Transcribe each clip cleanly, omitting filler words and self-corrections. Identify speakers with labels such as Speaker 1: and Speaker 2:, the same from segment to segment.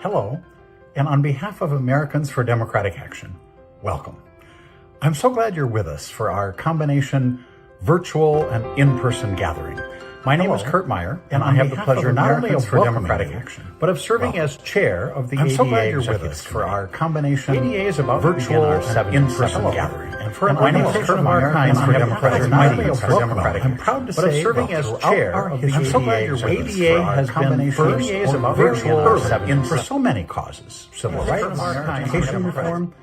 Speaker 1: Hello, and on behalf of Americans for Democratic Action, welcome. I'm so glad you're with us for our combination virtual and in-person gathering. My name is Kurt Meyer, and I have the pleasure not only of Democratic Action, but of serving as chair of the ADA. I'm so glad you're with us for our combination ADA is about virtual and in-person gathering. And for my name is Kurt Meyer, and I have the pleasure not only of Democratic. I'm proud to say, serving as chair of the ADA. I'm so glad you're with us for our combination of virtual and for so many causes: civil rights, education reform,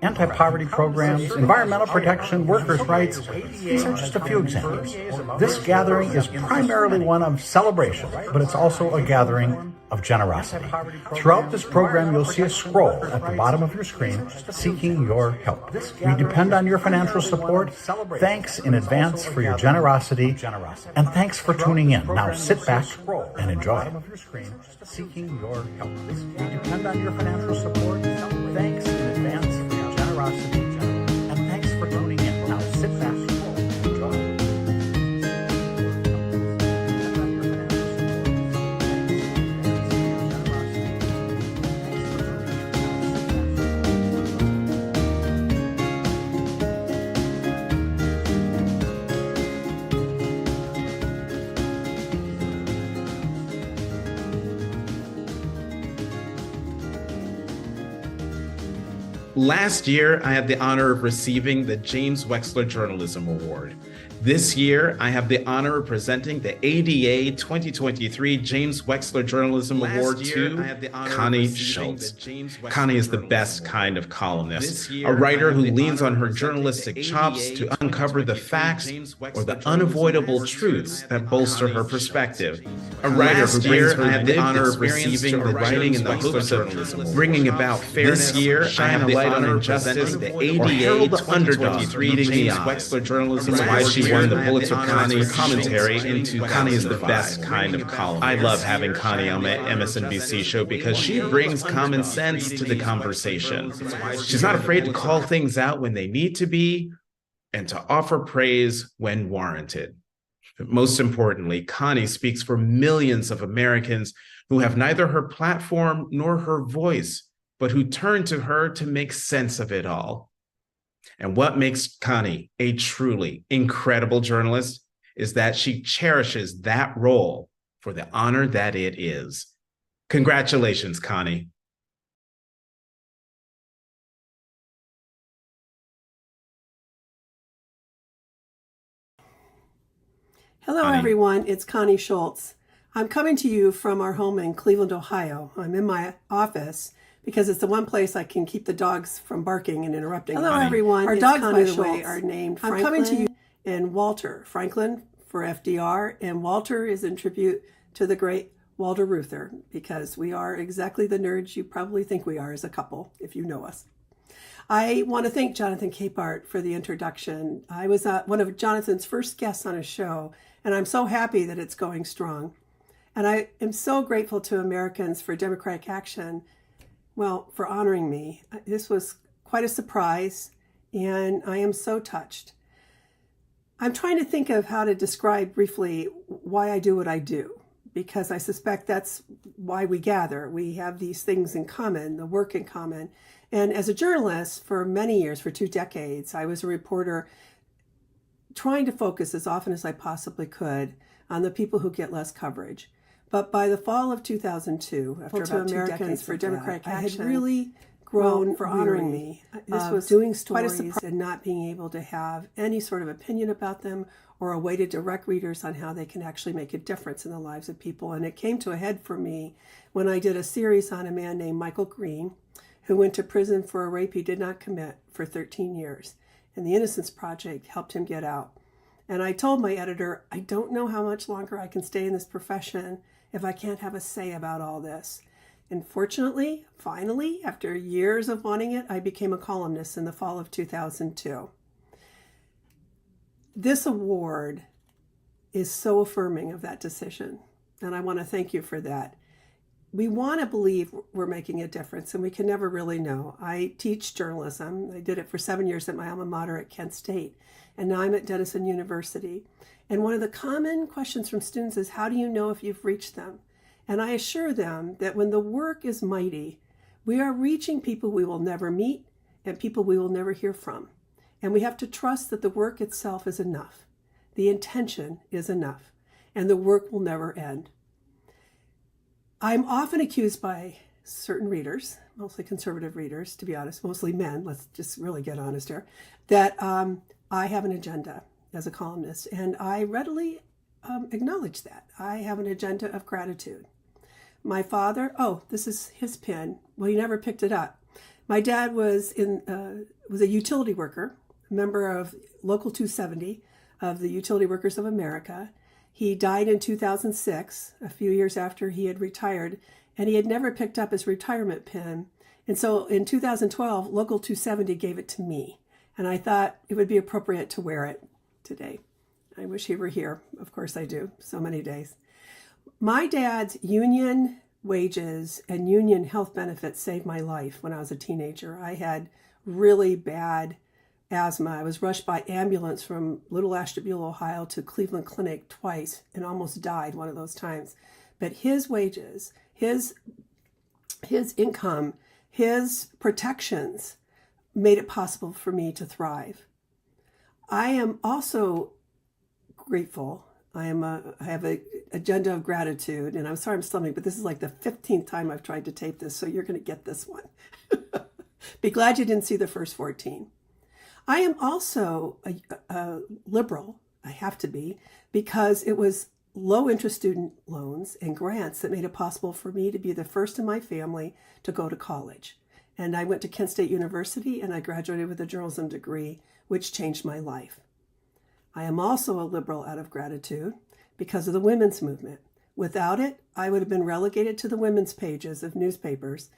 Speaker 1: anti-poverty programs, environmental protection, workers' rights. These are just a few examples. This gathering is primarily one of celebration, but it's also a gathering of generosity. Throughout this program, you'll see a scroll at the bottom of your screen seeking your help. We depend on your financial support. Thanks in advance for your generosity, and thanks for tuning in. Now sit back and enjoy. Seeking your help. We depend on your financial support. Thanks in advance for your generosity, and thanks for tuning in. Now sit back and enjoy.
Speaker 2: Last year, I had the honor of receiving the James Wexler Journalism Award. This year, I have the honor of presenting the ADA 2023 James Wexler Journalism Award to Connie Schultz. Connie is the best kind of columnist, a writer who leans on her journalistic chops to uncover the facts or the unavoidable truths that bolster her perspective. A writer who brings her the honor of receiving the writing in the hopes of bringing about fairness. This year, I have the honor of presenting the ADA underdog reading James Wexler Journalism. That's why she won the Pulitzer Prize for commentary into Connie is the best kind of column. I love having Connie on my MSNBC show because she brings common sense to the conversation. She's not afraid to call things out when they need to be and to offer praise when warranted. But most importantly, Connie speaks for millions of Americans who have neither her platform nor her voice, but who turn to her to make sense of it all. And what makes Connie a truly incredible journalist is that she cherishes that role for the honor that it is. Congratulations, Connie.
Speaker 3: Hello, everyone. It's Connie Schultz. I'm coming to you from our home in Cleveland, Ohio. I'm in my office because it's the one place I can keep the dogs from barking and interrupting. Hello, everyone. Our dogs, by the way, are named Franklin. I'm coming to you and Walter. Franklin for FDR, and Walter is in tribute to the great Walter Reuther, because we are exactly the nerds you probably think we are as a couple, if you know us. I want to thank Jonathan Capehart for the introduction. I was one of Jonathan's first guests on his show, and I'm so happy that it's going strong. And I am so grateful to Americans for Democratic Action, well, for honoring me. This was quite a surprise, and I am so touched. I'm trying to think of how to describe briefly why I do what I do, because I suspect that's why we gather. We have these things in common, the work in common. And as a journalist for many years, for 2 decades, I was a reporter trying to focus as often as I possibly could on the people who get less coverage. But by the fall of 2002, after about 2 decades for Democratic Action, I had really grown for honoring me. This was doing stories and not being able to have any sort of opinion about them or a way to direct readers on how they can actually make a difference in the lives of people. And it came to a head for me when I did a series on a man named Michael Green, who went to prison for a rape he did not commit for 13 years. And the Innocence Project helped him get out. And I told my editor, I don't know how much longer I can stay in this profession if I can't have a say about all this. And fortunately, finally, after years of wanting it, I became a columnist in the fall of 2002. This award is so affirming of that decision, and I want to thank you for that. We want to believe we're making a difference, and we can never really know. I teach journalism. I did it for 7 years at my alma mater at Kent State, and now I'm at Denison University. And one of the common questions from students is, how do you know if you've reached them? And I assure them that when the work is mighty, we are reaching people we will never meet and people we will never hear from. And we have to trust that the work itself is enough. The intention is enough, and the work will never end. I'm often accused by certain readers, mostly conservative readers, to be honest, mostly men, let's just really get honest here, that I have an agenda as a columnist, and I readily acknowledge that. I have an agenda of gratitude. My father, this is his pen. Well, he never picked it up. My dad was a utility worker, a member of Local 270 of the Utility Workers of America. He died in 2006, a few years after he had retired, and he had never picked up his retirement pin. And so in 2012, Local 270 gave it to me, and I thought it would be appropriate to wear it today. I wish he were here. Of course I do, so many days. My dad's union wages and union health benefits saved my life when I was a teenager. I had really bad asthma. I was rushed by ambulance from Little Ashtabula, Ohio to Cleveland Clinic twice and almost died one of those times. But his wages, his income, his protections made it possible for me to thrive. I am also grateful. I have an agenda of gratitude, and I'm sorry I'm stumbling, but this is like the 15th time I've tried to tape this, so you're going to get this one. Be glad you didn't see the first 14. I am also a liberal, I have to be, because it was low-interest student loans and grants that made it possible for me to be the first in my family to go to college. And I went to Kent State University, and I graduated with a journalism degree, which changed my life. I am also a liberal out of gratitude because of the women's movement. Without it, I would have been relegated to the women's pages of newspapers.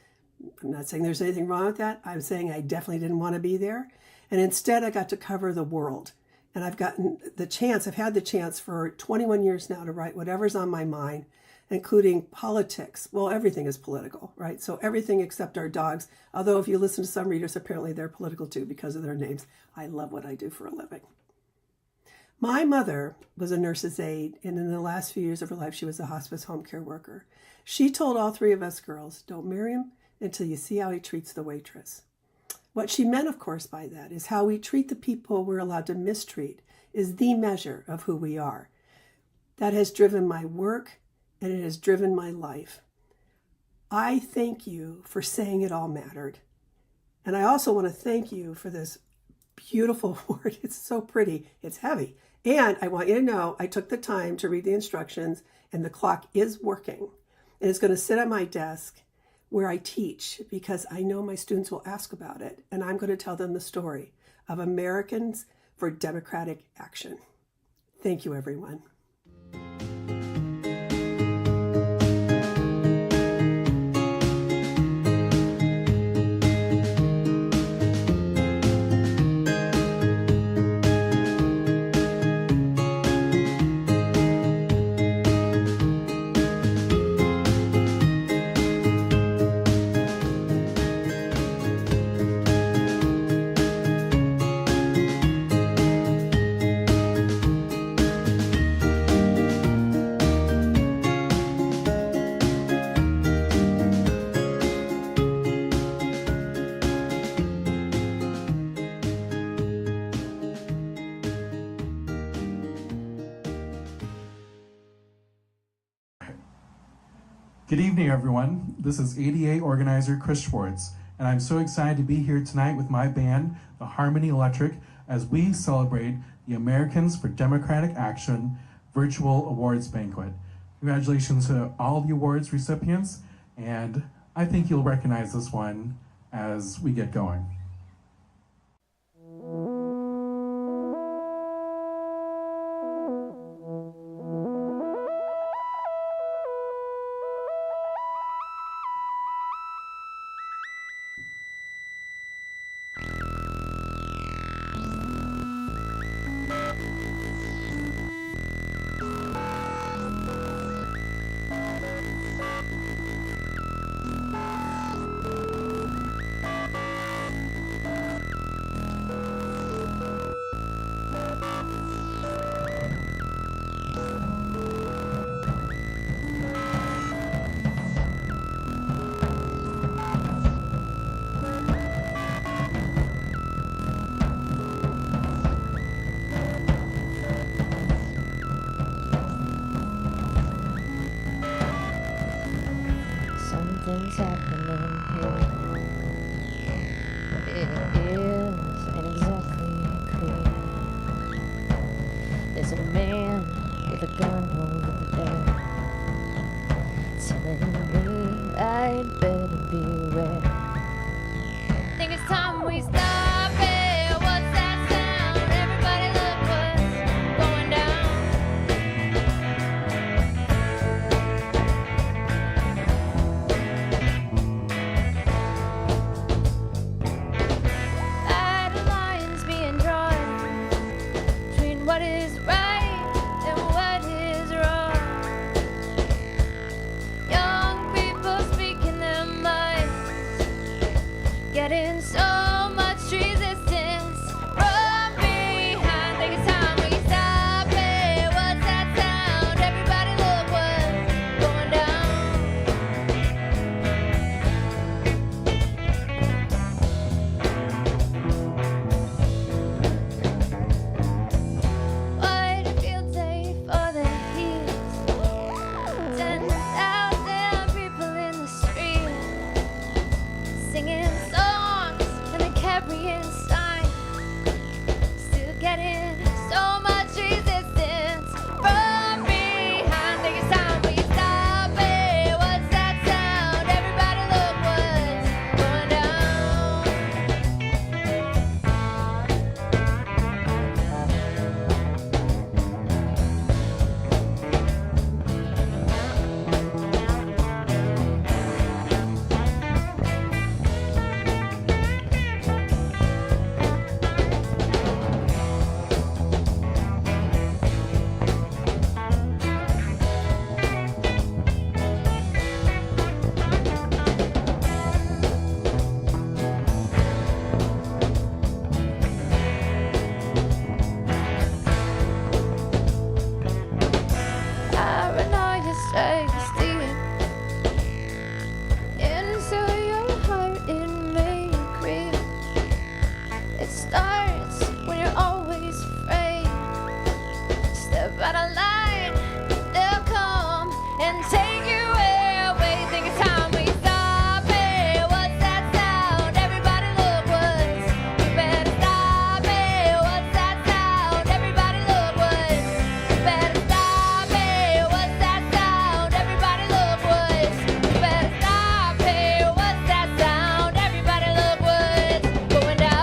Speaker 3: I'm not saying there's anything wrong with that. I'm saying I definitely didn't want to be there. And instead, I got to cover the world. And I've had the chance for 21 years now to write whatever's on my mind, including politics. Well, everything is political, right? So everything except our dogs. Although if you listen to some readers, apparently they're political too because of their names. I love what I do for a living. My mother was a nurse's aide, and in the last few years of her life, she was a hospice home care worker. She told all three of us girls, don't marry him until you see how he treats the waitress. What she meant, of course, by that is how we treat the people we're allowed to mistreat is the measure of who we are. That has driven my work, and it has driven my life. I thank you for saying it all mattered. And I also want to thank you for this beautiful word. It's so pretty. It's heavy. And I want you to know I took the time to read the instructions, and the clock is working. And it's going to sit at my desk where I teach because I know my students will ask about it. And I'm going to tell them the story of Americans for Democratic Action. Thank you, everyone.
Speaker 4: Good evening, everyone. This is ADA organizer Chris Schwartz, and I'm so excited to be here tonight with my band, the Harmony Electric, as we celebrate the Americans for Democratic Action Virtual Awards Banquet. Congratulations to all the awards recipients, and I think you'll recognize this one as we get going.
Speaker 5: Something's happening here. It ain't exactly clear. There's a man with a gun over there, telling me I'd better beware. Think it's time we stop it. What's that sound? Everybody look what's going down. Battle lines being drawn between what is right and what is wrong. Young people speaking their minds, getting so much resistance from behind. Think it's time we stop it. What's that sound? Everybody look what's going down. What a field day for the heat. 10,000 people in the street, singing songs and a carrying sign, still getting so much resistance from behind. Think it's time we stop it. What's that sound? Everybody look what's going down. Paranoia strikes deep into your heart, it may creep. It starts when you're always afraid. Step out of line, they'll come and take you away. Think it's time we stop it. What's that sound? Everybody look what's. You better stop it. What's that sound? Everybody look what's. You better stop it. What's that sound? Everybody look what's. You better stop it. What's that sound? Everybody look what's going down.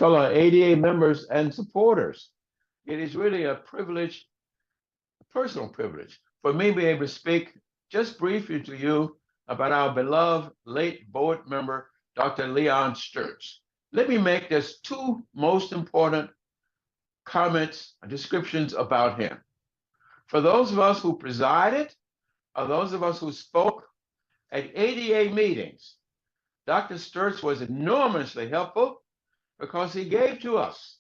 Speaker 6: fellow ADA members and supporters. It is really a privilege, a personal privilege, for me to be able to speak just briefly to you about our beloved late board member, Dr. Leon Schultz. let me make this two most important comments and descriptions about him. For those of us who presided, or those of us who spoke at ADA meetings, Dr. Schultz was enormously helpful because he gave to us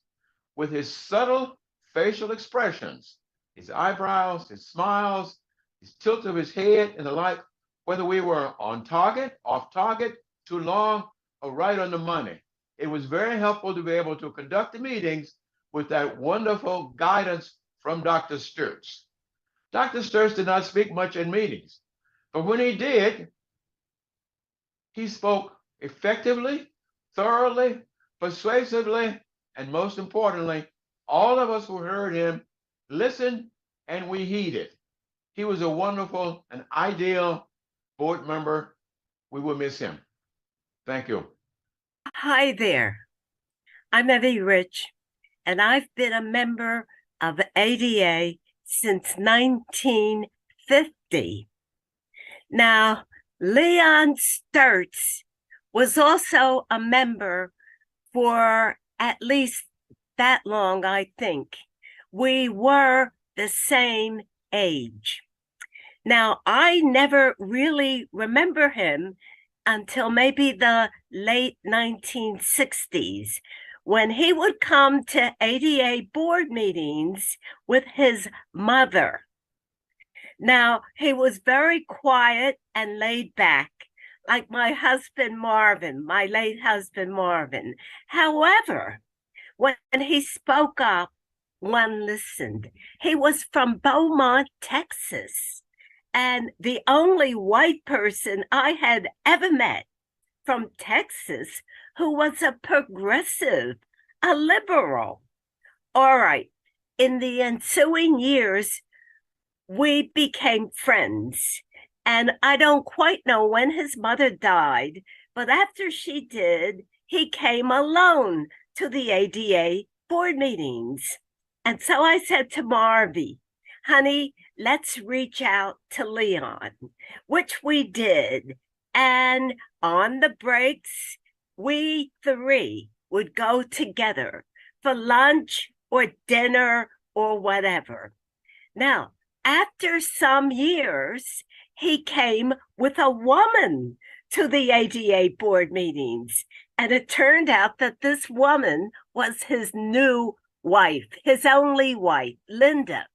Speaker 6: with his subtle facial expressions, his eyebrows, his smiles, his tilt of his head and the like, whether we were on target, off target, too long, or right on the money. It was very helpful to be able to conduct the meetings with that wonderful guidance from Dr. Schultz. Dr. Schultz did not speak much in meetings, but when he did, he spoke effectively, thoroughly, persuasively, and most importantly, all of us who heard him listened and we heeded. He was a wonderful and ideal board member. We will miss him. Thank you.
Speaker 7: Hi there. I'm Evie Rich, and I've been a member of ADA since 1950. Now, Leon Sturtz was also a member for at least that long, I think. We were the same age. Now, I never really remember him until maybe the late 1960s, when he would come to ADA board meetings with his mother. Now, he was very quiet and laid back, like my husband Marvin, my late husband Marvin. However, when he spoke up, one listened. He was from Beaumont, Texas, and the only white person I had ever met from Texas who was a progressive, a liberal. All right, in the ensuing years, we became friends. And I don't quite know when his mother died, but after she did, he came alone to the ADA board meetings. And so I said to Marvy, honey, let's reach out to Leon, which we did. And on the breaks, we three would go together for lunch or dinner or whatever. Now, after some years, he came with a woman to the ADA board meetings. And it turned out that this woman was his new wife, his only wife, Linda.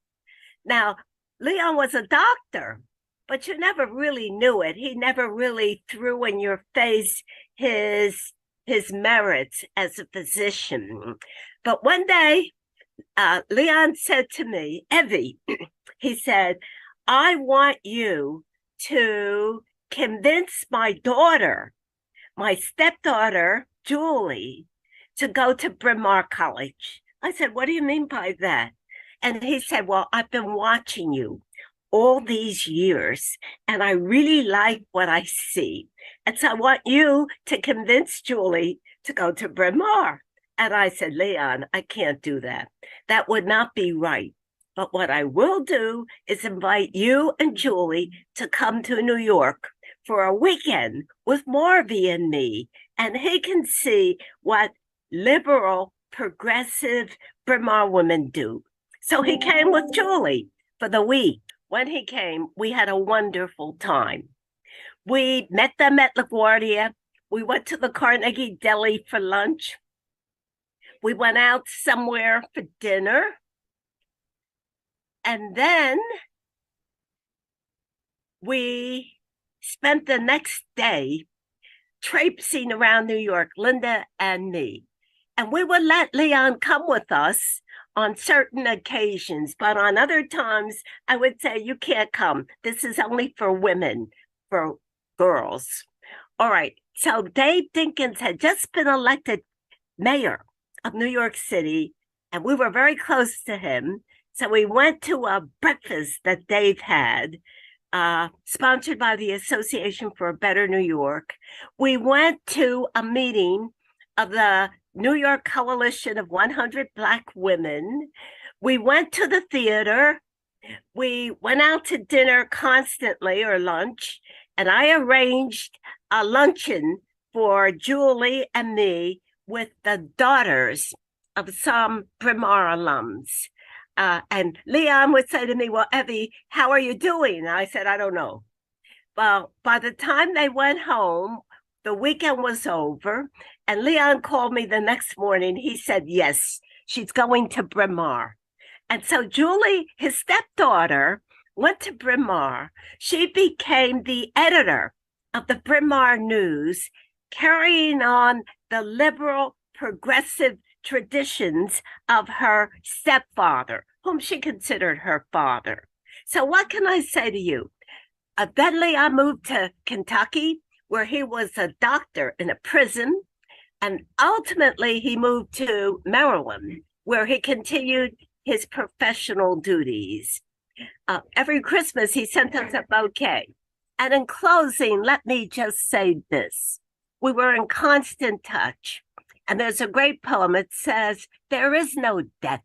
Speaker 7: Now, Leon was a doctor, but you never really knew it. He never really threw in your face his merits as a physician. But one day, Leon said to me, Evie, he said, I want you to convince my daughter, my stepdaughter, Julie, to go to Bryn Mawr College. I said, what do you mean by that? And he said, well, I've been watching you all these years, and I really like what I see. And so I want you to convince Julie to go to Bryn Mawr. And I said, Leon, I can't do that. That would not be right. But what I will do is invite you and Julie to come to New York for a weekend with Marvy and me, and he can see what liberal, progressive Bryn Mawr women do. So he came with Julie for the week. When he came, we had a wonderful time. We met them at LaGuardia. We went to the Carnegie Deli for lunch. We went out somewhere for dinner. And then we spent the next day traipsing around New York, Linda and me. And we would let Leon come with us on certain occasions, but on other times, I would say, you can't come. This is only for women, for girls. All right, so Dave Dinkins had just been elected mayor of New York City, and we were very close to him. So we went to a breakfast that Dave had, sponsored by the Association for a Better New York. We went to a meeting of the New York Coalition of 100 Black Women. We went to the theater. We went out to dinner constantly, or lunch, and I arranged a luncheon for Julie and me with the daughters of some Bryn Mawr alums. And Leon would say to me, well, Evie, how are you doing? And I said, I don't know. Well, by the time they went home, the weekend was over, and Leon called me the next morning. He said, yes, she's going to Bryn Mawr. And so Julie, his stepdaughter, went to Bryn Mawr. She became the editor of the Bryn Mawr News, carrying on the liberal progressive traditions of her stepfather, whom she considered her father. So what can I say to you? Then Leon moved to Kentucky, where he was a doctor in a prison. And ultimately, he moved to Maryland, where he continued his professional duties. Every Christmas, he sent us a bouquet. And in closing, let me just say this. We were in constant touch. And there's a great poem. It says, there is no death.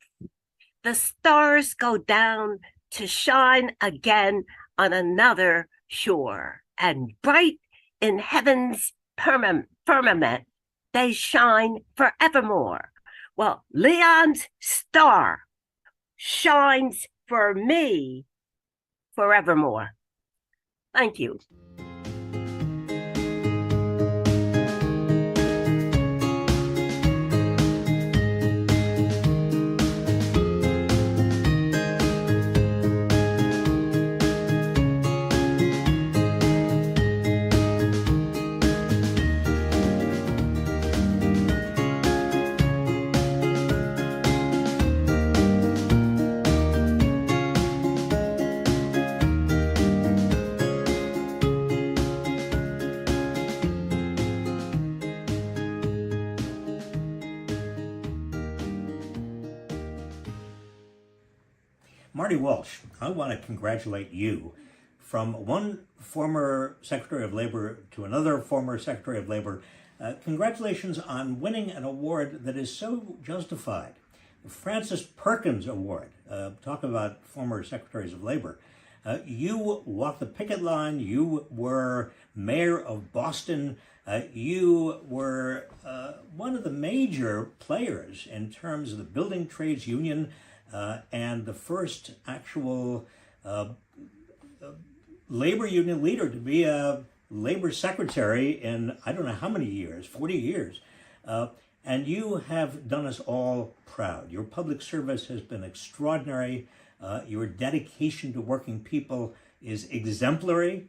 Speaker 7: The stars go down to shine again on another shore. And bright in heaven's firmament, they shine forevermore. Well, Leon's star shines for me forevermore. Thank you.
Speaker 8: Marty Walsh, I want to congratulate you from one former Secretary of Labor to another former Secretary of Labor. Congratulations on winning an award that is so justified. The Frances Perkins Award. Talk about former Secretaries of Labor. You walked the picket line. You were mayor of Boston. You were one of the major players in terms of the building trades union and the first actual labor union leader to be a labor secretary in I don't know how many years, 40 years. And you have done us all proud. Your public service has been extraordinary. Your dedication to working people is exemplary.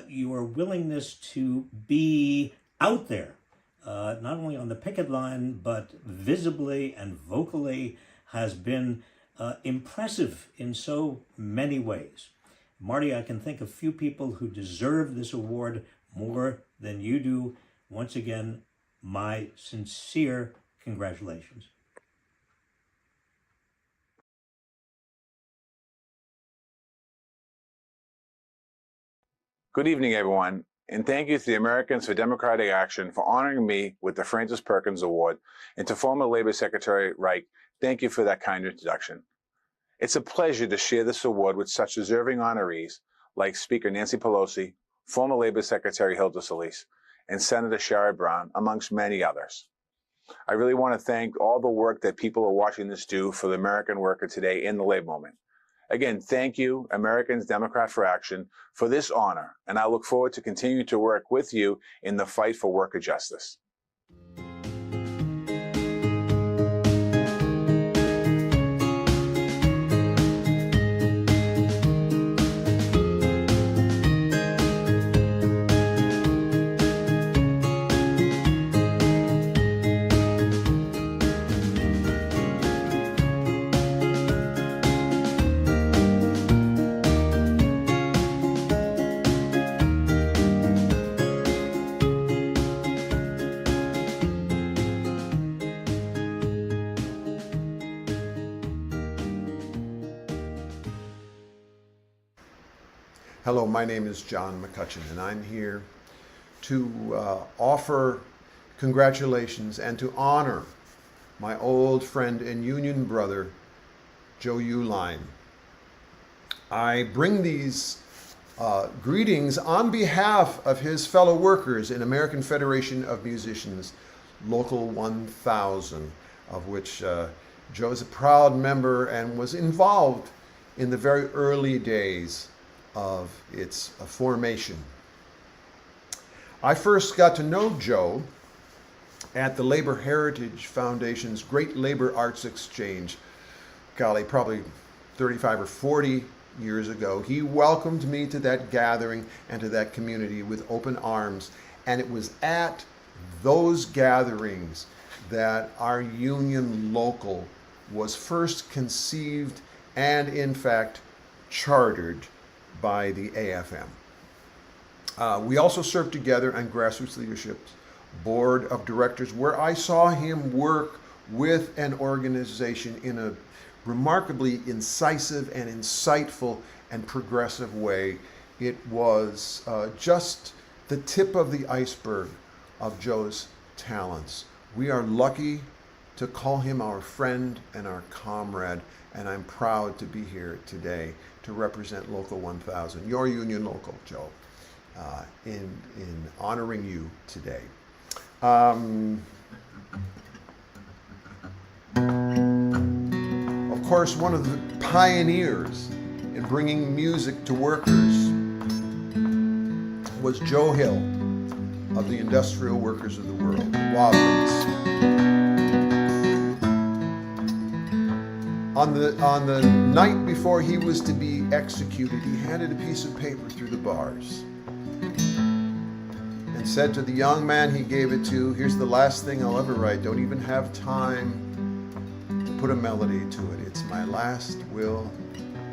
Speaker 8: Your willingness to be out there, not only on the picket line, but visibly and vocally, has been impressive in so many ways. Marty, I can think of few people who deserve this award more than you do. Once again, my sincere congratulations.
Speaker 9: Good evening, everyone, and thank you to the Americans for Democratic Action for honoring me with the Frances Perkins Award, and to former Labor Secretary Reich, thank you for that kind introduction. It's a pleasure to share this award with such deserving honorees like Speaker Nancy Pelosi, former Labor Secretary Hilda Solis, and Senator Sherrod Brown, amongst many others. I really want to thank all the work that people are watching this do for the American worker today in the labor movement. Again, thank you, Americans Democrat for Action, for this honor, and I look forward to continuing to work with you in the fight for worker justice.
Speaker 10: Hello, my name is John McCutcheon, and I'm here to offer congratulations and to honor my old friend and union brother, Joe Uehlein. I bring these greetings on behalf of his fellow workers in American Federation of Musicians, Local 1000, of which Joe is a proud member and was involved in the very early days of its formation. I first got to know Joe at the Labor Heritage Foundation's Great Labor Arts Exchange, golly, probably 35 or 40 years ago. He welcomed me to that gathering and to that community with open arms. And it was at those gatherings that our union local was first conceived and, in fact, chartered by the AFM. We also served together on Grassroots Leadership's board of directors, where I saw him work with an organization in a remarkably incisive and insightful and progressive way. It was just the tip of the iceberg of Joe's talents. We are lucky to call him our friend and our comrade, and I'm proud to be here today to represent Local 1000, your union local, Joe, in honoring you today. Of course, one of the pioneers in bringing music to workers was Joe Hill of the Industrial Workers of the World, Wobblies. On the night before he was to be executed, he handed a piece of paper through the bars and said to the young man he gave it to, "Here's the last thing I'll ever write. Don't even have time to put a melody to it. It's my last will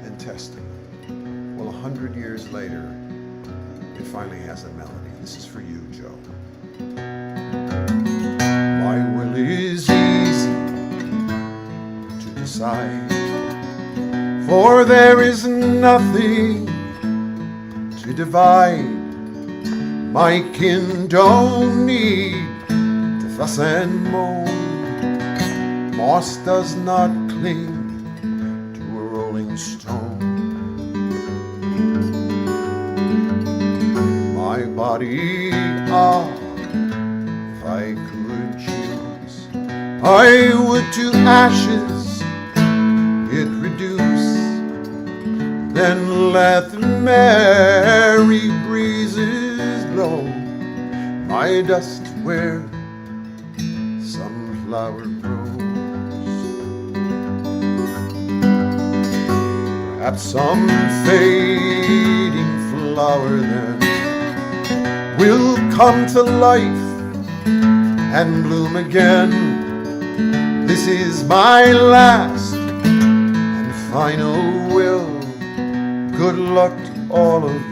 Speaker 10: and testament." Well, 100 years later, it finally has a melody. This is for you, Joe. My will is easy to decide, for there is nothing to divide. My kin don't need to fuss and moan. Moss does not cling to a rolling stone. My body, if I could choose, I would to ashes it reduce. Then let the merry breezes blow my dust where some flower grows. Perhaps some fading flower then will come to life and bloom again. This is my last and final will. Good luck to all of you.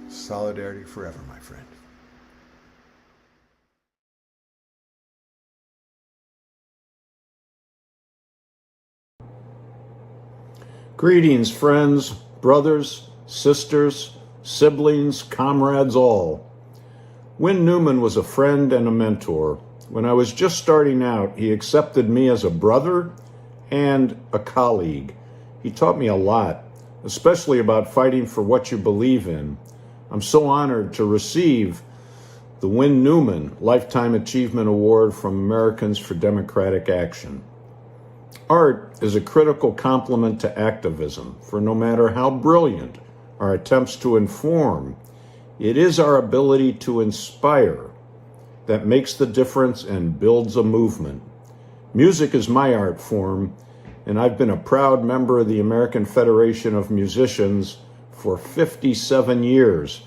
Speaker 10: Solidarity forever, my friend.
Speaker 11: Greetings, friends, brothers, sisters, siblings, comrades all. Win Newman was a friend and a mentor. When I was just starting out, he accepted me as a brother and a colleague. He taught me a lot, especially about fighting for what you believe in. I'm so honored to receive the Win Newman Lifetime Achievement Award from Americans for Democratic Action. Art is a critical complement to activism, for no matter how brilliant our attempts to inform, it is our ability to inspire that makes the difference and builds a movement. Music is my art form, and I've been a proud member of the American Federation of Musicians for 57 years,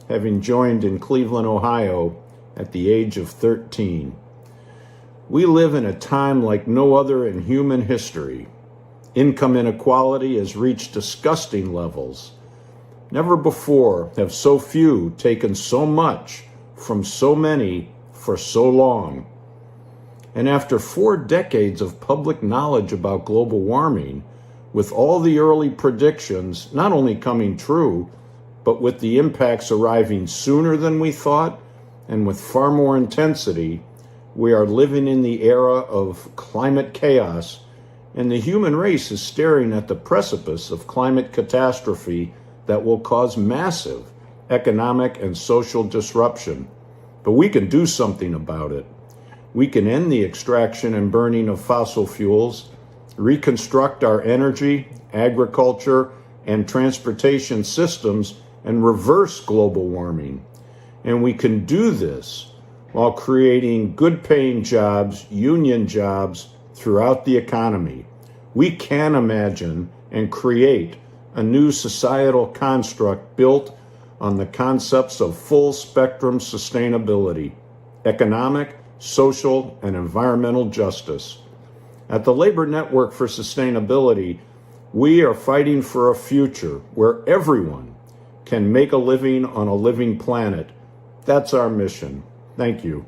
Speaker 11: having joined in Cleveland, Ohio at the age of 13. We live in a time like no other in human history. Income inequality has reached disgusting levels. Never before have so few taken so much from so many for so long. And after 4 decades of public knowledge about global warming, with all the early predictions not only coming true, but with the impacts arriving sooner than we thought and with far more intensity, we are living in the era of climate chaos, and the human race is staring at the precipice of climate catastrophe that will cause massive economic and social disruption. But we can do something about it. We can end the extraction and burning of fossil fuels, reconstruct our energy, agriculture, and transportation systems, and reverse global warming. And we can do this while creating good-paying jobs, union jobs throughout the economy. We can imagine and create a new societal construct built on the concepts of full-spectrum sustainability, economic, social, and environmental justice. At the Labor Network for Sustainability, we are fighting for a future where everyone can make a living on a living planet. That's our mission. Thank you.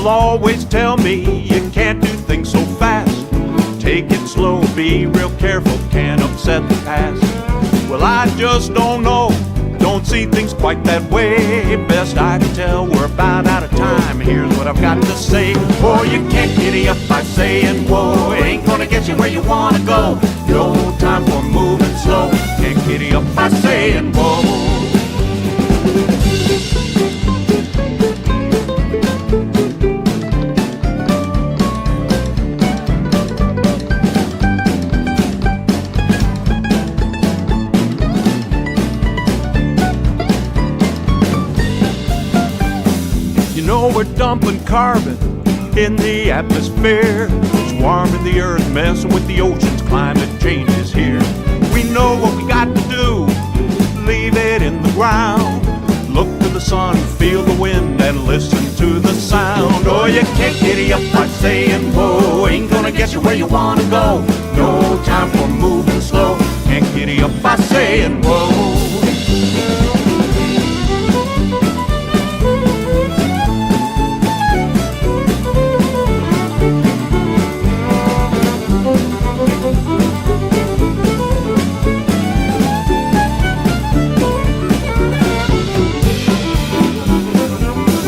Speaker 12: Always tell me you can't do things so fast. Take it slow, be real careful, can't upset the past. Well, I just don't know, don't see things quite that way. Best I can tell, we're about out of time. Here's what I've got to say. Boy, you can't giddy up by saying whoa. Ain't gonna get you where you wanna go. No time for moving slow. Can't giddy up by saying whoa. We're dumping carbon in the atmosphere. It's warming the earth, messing with the oceans. Climate change is here. We know what we got to do. Leave it in the ground. Look to the sun, feel the wind, and listen to the sound. Oh, you can't giddy up by saying whoa. Ain't gonna get you where you wanna go. No time for moving slow. Can't giddy up by saying whoa.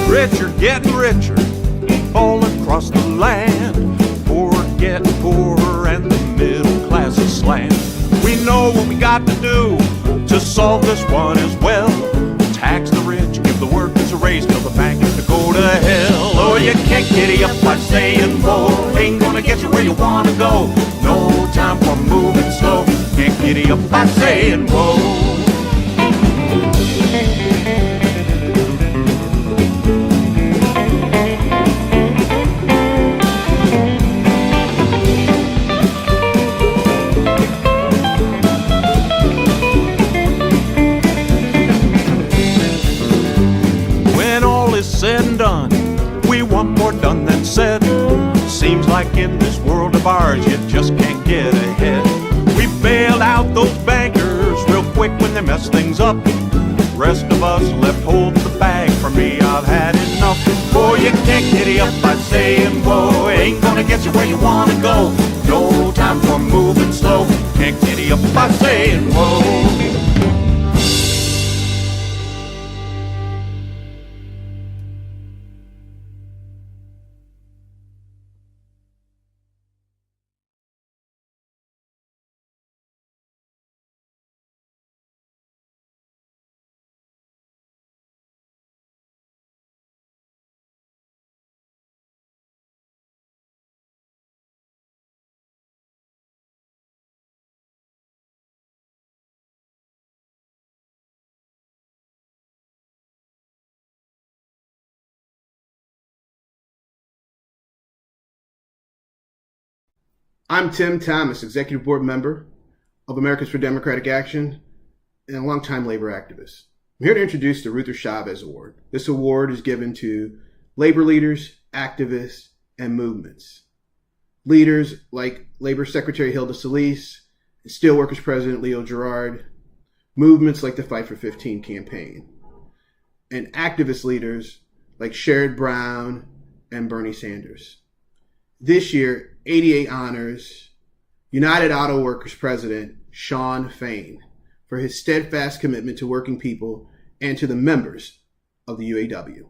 Speaker 12: Richer, getting richer, all across the land. Poor getting poorer, and the middle class is slant. We know what we got to do to solve this one as well. Tax the rich, give the workers a raise, tell the bankers to go to hell. Oh, you can't giddy up by saying whoa. Ain't gonna get you where you wanna go. No time for moving slow. Can't giddy up by saying whoa. Said and done, we want more done than said. Seems like in this world of ours you just can't get ahead. We bailed out those bankers real quick when they messed things up. Rest of us left holding the bag. For me, I've had enough. Boy, you can't giddy up by saying whoa. Ain't gonna get you where you wanna go. No time for moving slow. Can't giddy up by saying whoa.
Speaker 13: I'm Tim Thomas, Executive Board Member of Americans for Democratic Action and a longtime labor activist. I'm here to introduce the Ruther Chavez Award. This award is given to labor leaders, activists, and movements. Leaders like Labor Secretary Hilda Solis, Steelworkers President Leo Gerard, movements like the Fight for 15 campaign, and activist leaders like Sherrod Brown and Bernie Sanders. This year, ADA honors United Auto Workers President Shawn Fain for his steadfast commitment to working people and to the members of the UAW.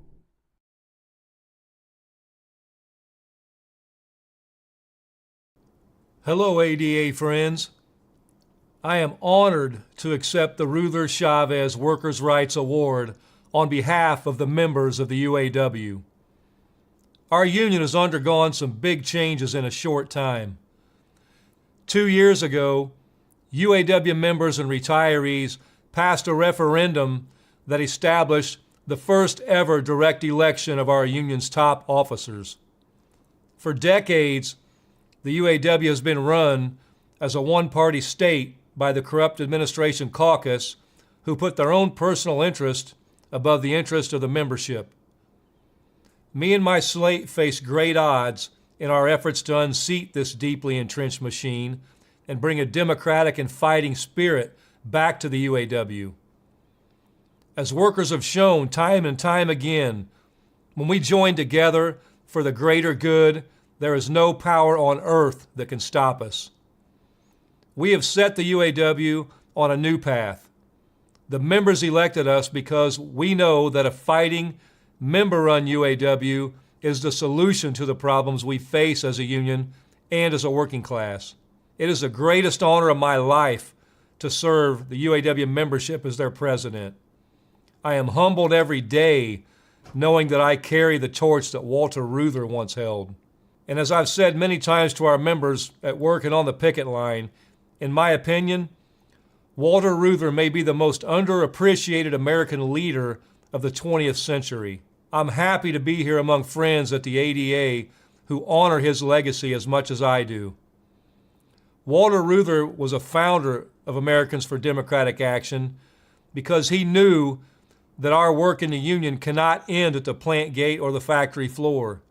Speaker 14: Hello, ADA friends. I am honored to accept the Ruther Chavez Workers' Rights Award on behalf of the members of the UAW. Our union has undergone some big changes in a short time. 2 years ago, UAW members and retirees passed a referendum that established the first ever direct election of our union's top officers. For decades, the UAW has been run as a one-party state by the corrupt administration caucus who put their own personal interest above the interest of the membership. Me and my slate face great odds in our efforts to unseat this deeply entrenched machine and bring a democratic and fighting spirit back to the UAW. As workers have shown time and time again, when we join together for the greater good, there is no power on earth that can stop us. We have set the UAW on a new path. The members elected us because we know that a fighting, member-run UAW is the solution to the problems we face as a union and as a working class. It is the greatest honor of my life to serve the UAW membership as their president. I am humbled every day knowing that I carry the torch that Walter Reuther once held. And as I've said many times to our members at work and on the picket line, in my opinion, Walter Reuther may be the most underappreciated American leader of the 20th century. I'm happy to be here among friends at the ADA who honor his legacy as much as I do. Walter Reuther was a founder of Americans for Democratic Action because he knew that our work in the union cannot end at the plant gate or the factory floor.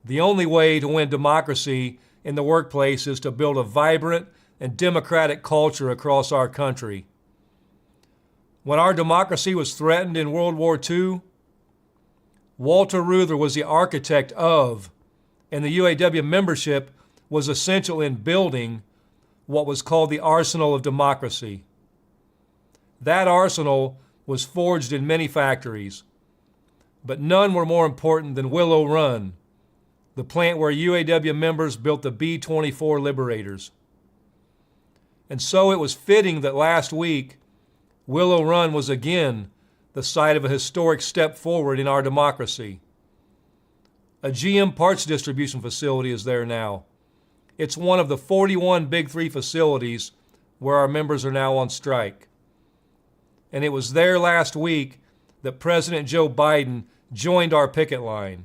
Speaker 14: The only way to win democracy in the workplace is to build a vibrant and democratic culture across our country. When our democracy was threatened in World War II, Walter Reuther was the architect of, and the UAW membership was essential in building what was called the arsenal of democracy. That arsenal was forged in many factories, but none were more important than Willow Run, the plant where UAW members built the B-24 Liberators. And so it was fitting that last week, Willow Run was again the site of a historic step forward in our democracy. A GM parts distribution facility is there now. It's one of the 41 Big Three facilities where our members are now on strike. And it was there last week that President Joe Biden joined our picket line.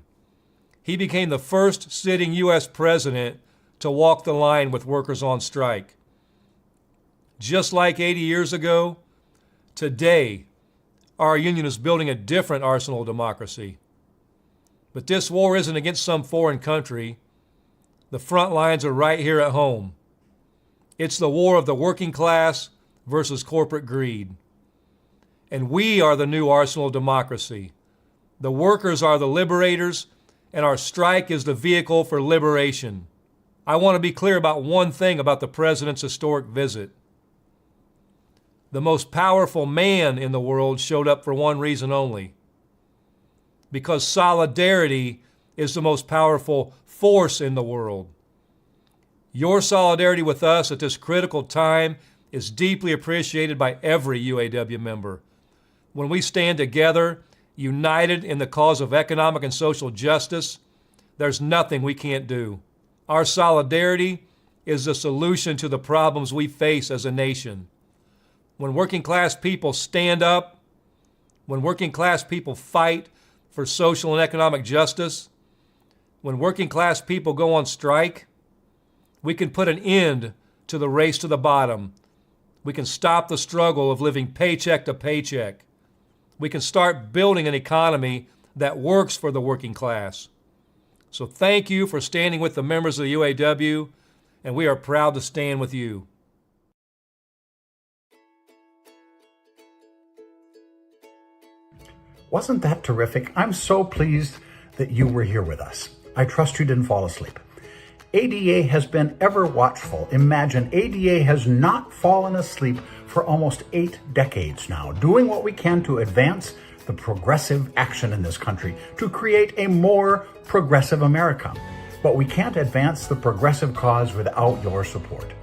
Speaker 14: He became the first sitting U.S. president to walk the line with workers on strike. Just like 80 years ago, today, our union is building a different arsenal of democracy. But this war isn't against some foreign country. The front lines are right here at home. It's the war of the working class versus corporate greed. And we are the new arsenal of democracy. The workers are the liberators, and our strike is the vehicle for liberation. I want to be clear about one thing about the president's historic visit. The most powerful man in the world showed up for one reason only. Because solidarity is the most powerful force in the world. Your solidarity with us at this critical time is deeply appreciated by every UAW member. When we stand together, united in the cause of economic and social justice, there's nothing we can't do. Our solidarity is the solution to the problems we face as a nation. When working class people stand up, when working class people fight for social and economic justice, when working class people go on strike, We can put an end to the race to the bottom. We can stop the struggle of living paycheck to paycheck. We can start building an economy that works for the working class. So thank you for standing with the members of the UAW, and we are proud to stand with you.
Speaker 1: Wasn't that terrific? I'm so pleased that you were here with us. I trust you didn't fall asleep. ADA has been ever watchful. Imagine, ADA has not fallen asleep for almost 8 decades now, doing what we can to advance the progressive action in this country, to create a more progressive America. But we can't advance the progressive cause without your support.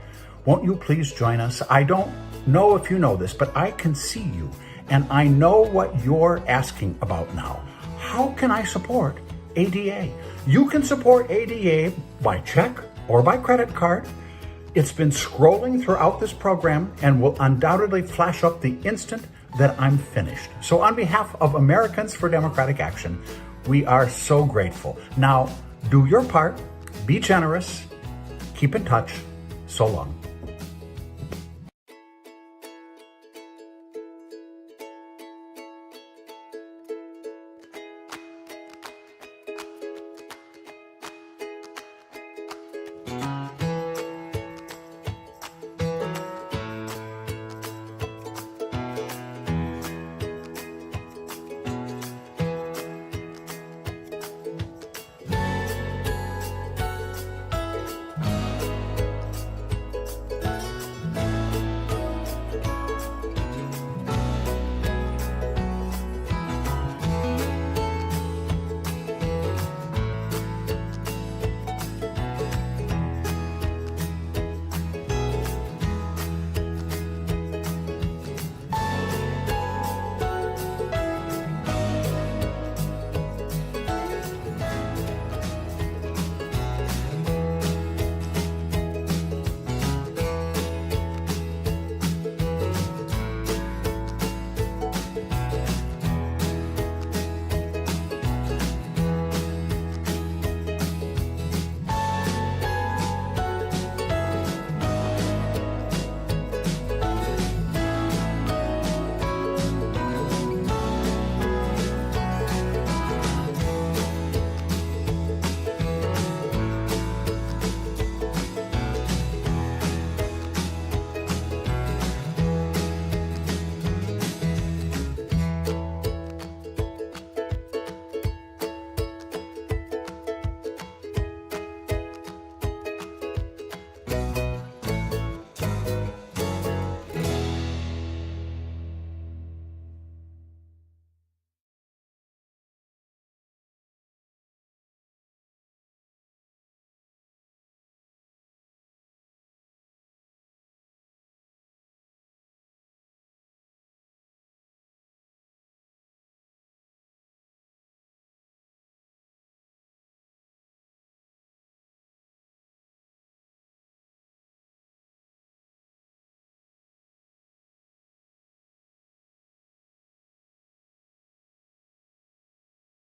Speaker 1: Won't you please join us? I don't know if you know this, but I can see you, and I know what you're asking about now. How can I support ADA? You can support ADA by check or by credit card. It's been scrolling throughout this program and will undoubtedly flash up the instant that I'm finished. So on behalf of Americans for Democratic Action, we are so grateful. Now, do your part, be generous, keep in touch. So long.